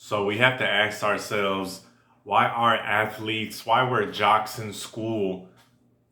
So we have to ask ourselves, why are athletes, why were jocks in school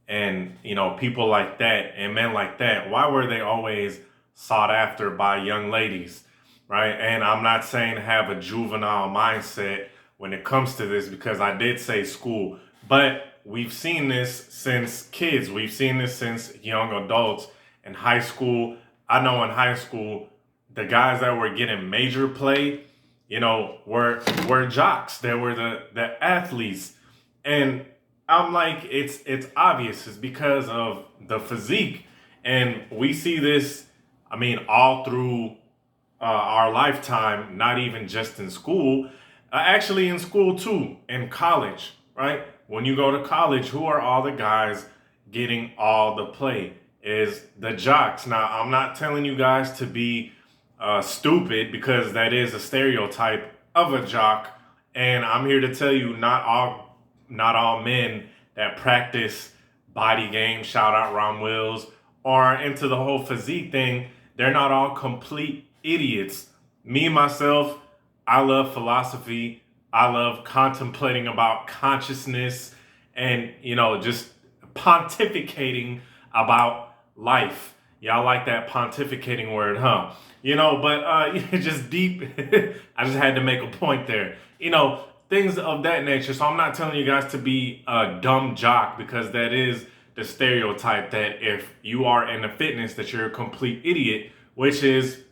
and, people like that and men like that, why were they always sought after by young ladies, right? And I'm not saying have a juvenile mindset when it comes to this because I did say school, but we've seen this since kids. We've seen this since young adults in high school. I know in high school, the guys that were getting major play, were jocks. They were the athletes. And I'm like, it's obvious. It's because of the physique. And we see this, all through our lifetime, not even just in school, actually in school too, in college, right? When you go to college, who are all the guys getting all the play? Is the jocks. Now, I'm not telling you guys to be stupid because that is a stereotype of a jock. And I'm here to tell you, not all men that practice body game, shout out Ron Wills, or into the whole physique thing, they're not all complete idiots. Me, myself, I love philosophy. I love contemplating about consciousness and, just pontificating about life. Y'all like that pontificating word, huh? But just deep. I just had to make a point there. Things of that nature. So I'm not telling you guys to be a dumb jock because that is the stereotype that if you are in the fitness that you're a complete idiot, which is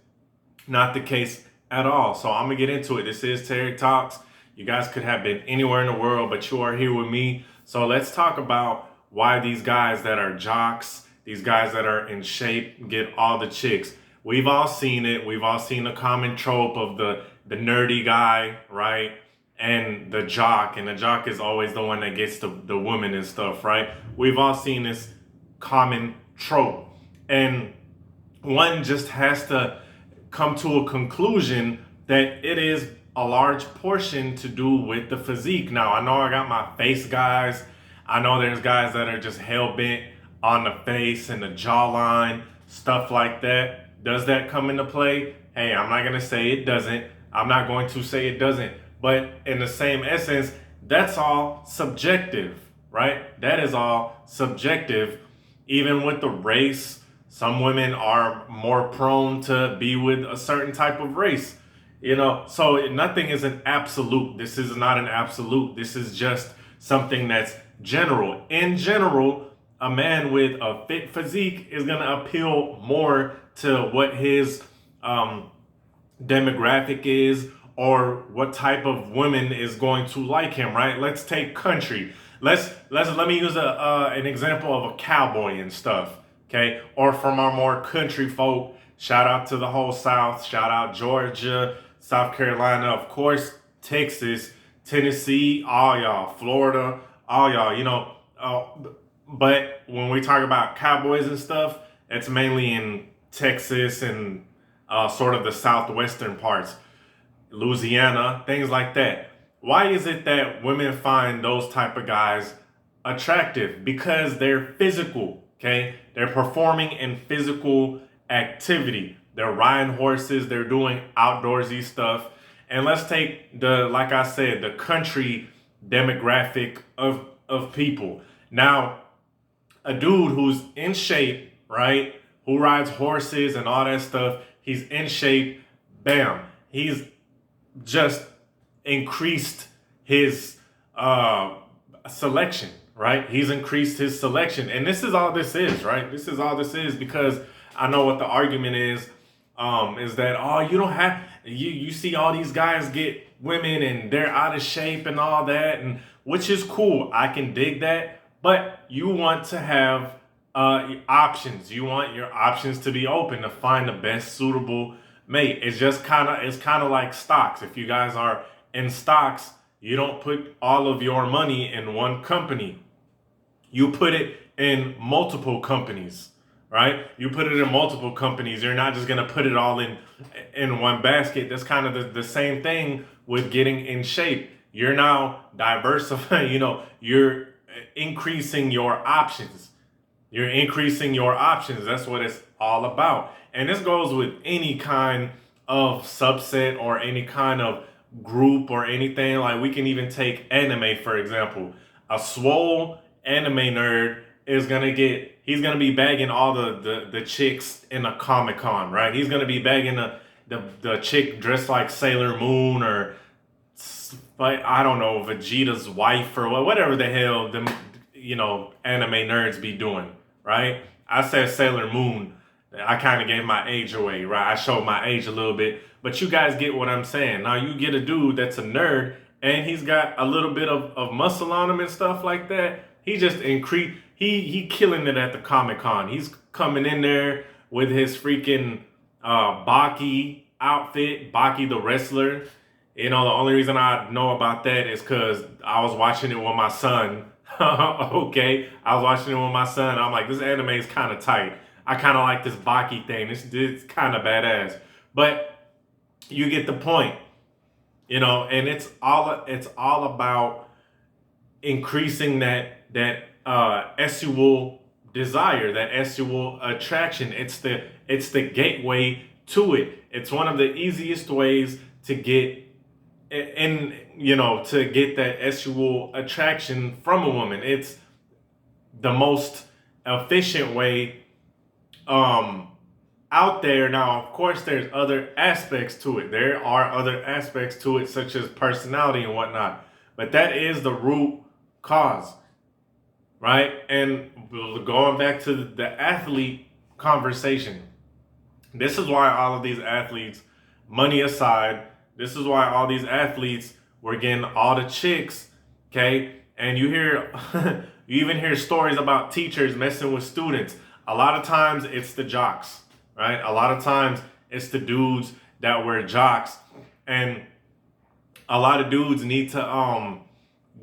not the case at all. So I'm gonna get into it. This is Terry Talks. You guys could have been anywhere in the world, but you are here with me. So let's talk about why these guys that are jocks, these guys that are in shape, get all the chicks. We've all seen it. We've all seen the common trope of the nerdy guy, right? And the jock. And the jock is always the one that gets the woman and stuff, right? We've all seen this common trope. And one just has to come to a conclusion that it is a large portion to do with the physique. Now, I know I got my face guys. I know there's guys that are just hell-bent on the face and the jawline, stuff like that. Does that come into play? Hey, I'm not going to say it doesn't. I'm not going to say it doesn't. But in the same essence, that's all subjective, right? That is all subjective. Even with the race, some women are more prone to be with a certain type of race. So nothing is an absolute. This is not an absolute. This is just something that's general. In general, a man with a fit physique is going to appeal more to what his demographic is or what type of woman is going to like him, right? Let's take country. Let me use an example of a cowboy and stuff, okay? Or from our more country folk, shout out to the whole South, shout out Georgia, South Carolina, of course, Texas, Tennessee, all y'all, Florida, all y'all, but when we talk about cowboys and stuff, it's mainly in Texas and sort of the southwestern parts, Louisiana, things like that. Why is it that women find those type of guys attractive? Because they're physical, okay? They're performing in physical activity. They're riding horses, they're doing outdoorsy stuff. And let's take like I said, the country demographic of people. Now, a dude who's in shape, right? Who rides horses and all that stuff, he's in shape, bam. He's just increased his selection, right? He's increased his selection. And this is all this is, right? This is all this is because I know what the argument is that, oh, you don't have, you see all these guys get women and they're out of shape and all that, and which is cool. I can dig that. But you want to have options. You want your options to be open to find the best suitable mate. It's kind of like stocks. If you guys are in stocks, you don't put all of your money in one company. You put it in multiple companies, right? You put it in multiple companies. You're not just going to put it all in one basket. That's kind of the same thing with getting in shape. You're now diversifying, you're increasing your options. You're increasing your options. That's what it's all about. And this goes with any kind of subset or any kind of group or anything. Like, we can even take anime, for example. A swole anime nerd is gonna get, he's gonna be bagging all the chicks in a Comic-Con, right? He's gonna be bagging the chick dressed like Sailor Moon, or like, I don't know, Vegeta's wife, or whatever the hell them, anime nerds be doing, right? I said Sailor Moon. I kind of gave my age away, right? I showed my age a little bit, but you guys get what I'm saying. Now you get a dude that's a nerd and he's got a little bit of muscle on him and stuff like that. He just he killing it at the Comic-Con. He's coming in there with his freaking Baki outfit, Baki the wrestler. The only reason I know about that is because I was watching it with my son. Okay, I was watching it with my son. I'm like, this anime is kind of tight. I kind of like this Baki thing. It's kind of badass. But you get the point, and it's all about increasing that sexual desire, that sexual attraction. It's the gateway to it. It's one of the easiest ways to get to get that sexual attraction from a woman. It's the most efficient way out there. Now, of course, there's other aspects to it. There are other aspects to it, such as personality and whatnot. But that is the root cause, right? And going back to the athlete conversation, this is why all of these athletes, money aside, this is why all these athletes were getting all the chicks, okay? And you even hear stories about teachers messing with students. A lot of times it's the jocks, right? A lot of times it's the dudes that were jocks. And a lot of dudes need to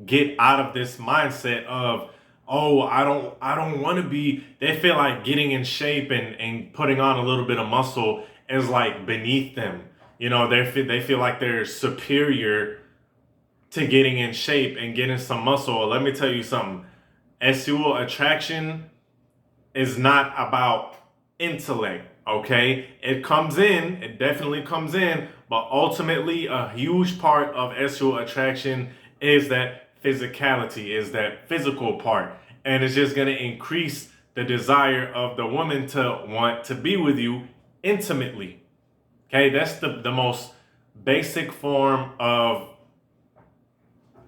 get out of this mindset of, oh, I don't want to be, they feel like getting in shape and putting on a little bit of muscle is like beneath them. They feel like they're superior to getting in shape and getting some muscle. Let me tell you something. Sexual attraction is not about intellect, okay? It definitely comes in, but ultimately a huge part of sexual attraction is that physicality, is that physical part. And it's just gonna increase the desire of the woman to want to be with you intimately. Okay, that's the most basic form of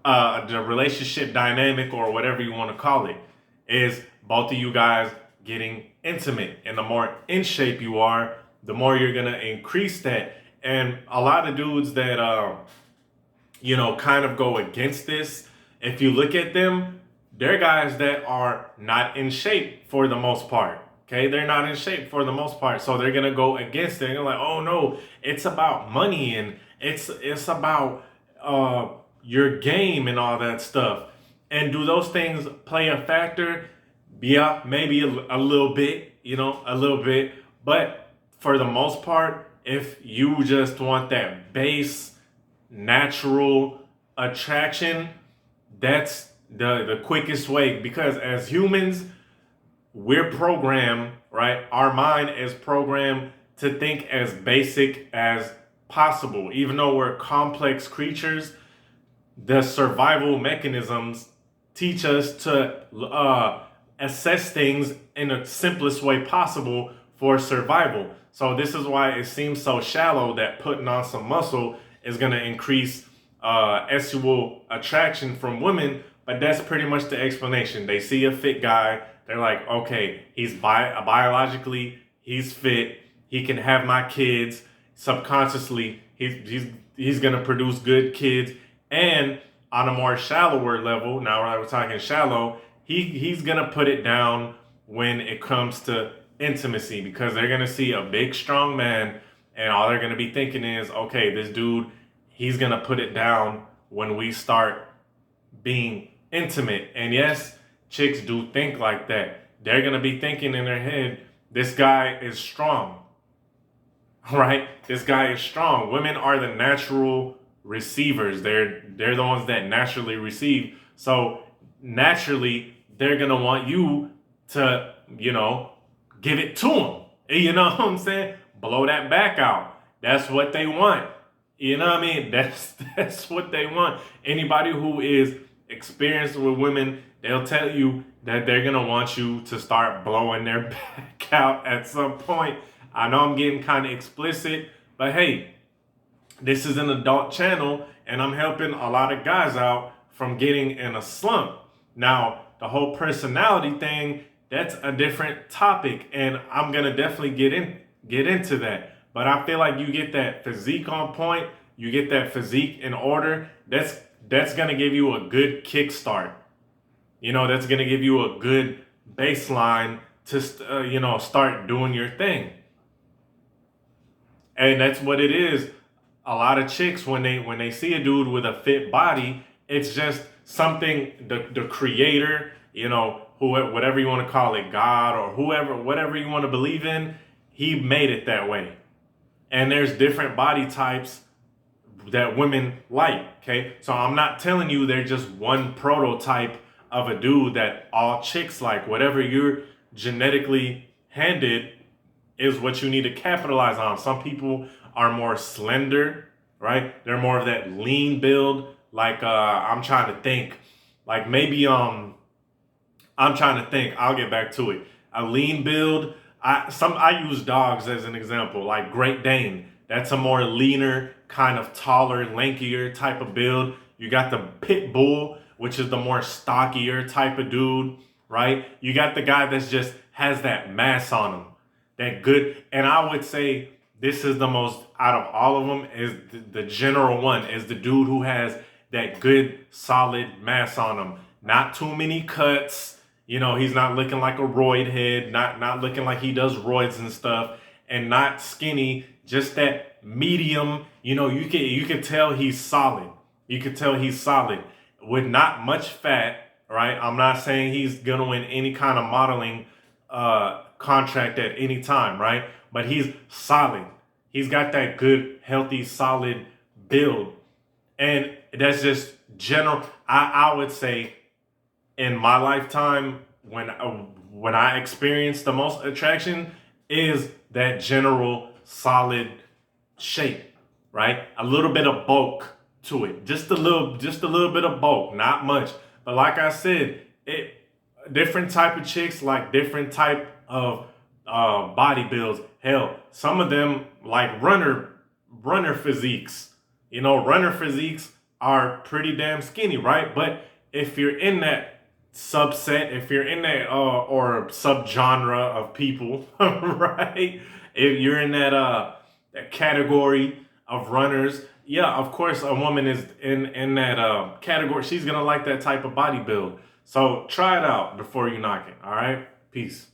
the relationship dynamic, or whatever you want to call it, is both of you guys getting intimate. And the more in shape you are, the more you're going to increase that. And a lot of dudes that, kind of go against this, if you look at them, they're guys that are not in shape for the most part. Okay, they're not in shape for the most part, so they're gonna go against it. And they're like, "Oh no, it's about money and it's about your game and all that stuff." And do those things play a factor? Yeah, maybe a little bit, a little bit. But for the most part, if you just want that base natural attraction, that's the quickest way. Because as humans, we're programmed, right? Our mind is programmed to think as basic as possible. Even though we're complex creatures, the survival mechanisms teach us to assess things in the simplest way possible for survival. So this is why it seems so shallow that putting on some muscle is going to increase sexual attraction from women. But that's pretty much the explanation. They see a fit guy, they're like, okay, he's biologically, he's fit, he can have my kids. Subconsciously, he's gonna produce good kids. And on a more shallower level, now we're talking shallow, he's gonna put it down when it comes to intimacy, because they're gonna see a big, strong man, and all they're gonna be thinking is, okay, this dude, he's gonna put it down when we start being intimate. And yes, chicks do think like that. They're going to be thinking in their head, this guy is strong, right? This guy is strong. Women are the natural receivers. They're the ones that naturally receive. So naturally, they're going to want you to, give it to them. You know what I'm saying? Blow that back out. That's what they want. You know what I mean? That's what they want. Anybody who is experienced with women, they'll tell you that they're gonna want you to start blowing their back out at some point. I know I'm getting kind of explicit, but hey, this is an adult channel and I'm helping a lot of guys out from getting in a slump. Now, the whole personality thing, that's a different topic and I'm going to definitely get into that. But I feel like you get that physique on point, you get that physique in order, that's going to give you a good kickstart. You know, that's going to give you a good baseline to start doing your thing. And that's what it is. A lot of chicks, when they see a dude with a fit body, it's just something the creator, whatever you want to call it, God or whoever, whatever you want to believe in, he made it that way. And there's different body types that women like. Okay, so I'm not telling you they're just one prototype of a dude that all chicks like. Whatever you're genetically handed is what you need to capitalize on. Some people are more slender, right? They're more of that lean build. Like I'm trying to think. Like maybe I'm trying to think. I'll get back to it. A lean build. I use dogs as an example. Like Great Dane. That's a more leaner, kind of taller, lankier type of build. You got the Pit Bull, which is the more stockier type of dude, right? You got the guy that's just has that mass on him. That good, and I would say this is the most, out of all of them, is the general one, is the dude who has that good solid mass on him. Not too many cuts, he's not looking like a roid head, not looking like he does roids and stuff, and not skinny, just that medium. You can tell he's solid. You can tell he's solid with not much fat, right? I'm not saying he's gonna win any kind of modeling contract at any time, right? But he's solid. He's got that good, healthy, solid build. And that's just general. I would say in my lifetime, when I experienced the most attraction is that general solid shape, right? A little bit of bulk to it. Just a little bit of bulk, not much. But like I said, different type of chicks like different type of body builds. Hell, some of them like runner physiques. Runner physiques are pretty damn skinny, right? But if you're in that subset, if you're in that or subgenre of people, right? If you're in that category of runners, yeah, of course a woman is in that category. She's gonna like that type of body build. So try it out before you knock it. All right, peace.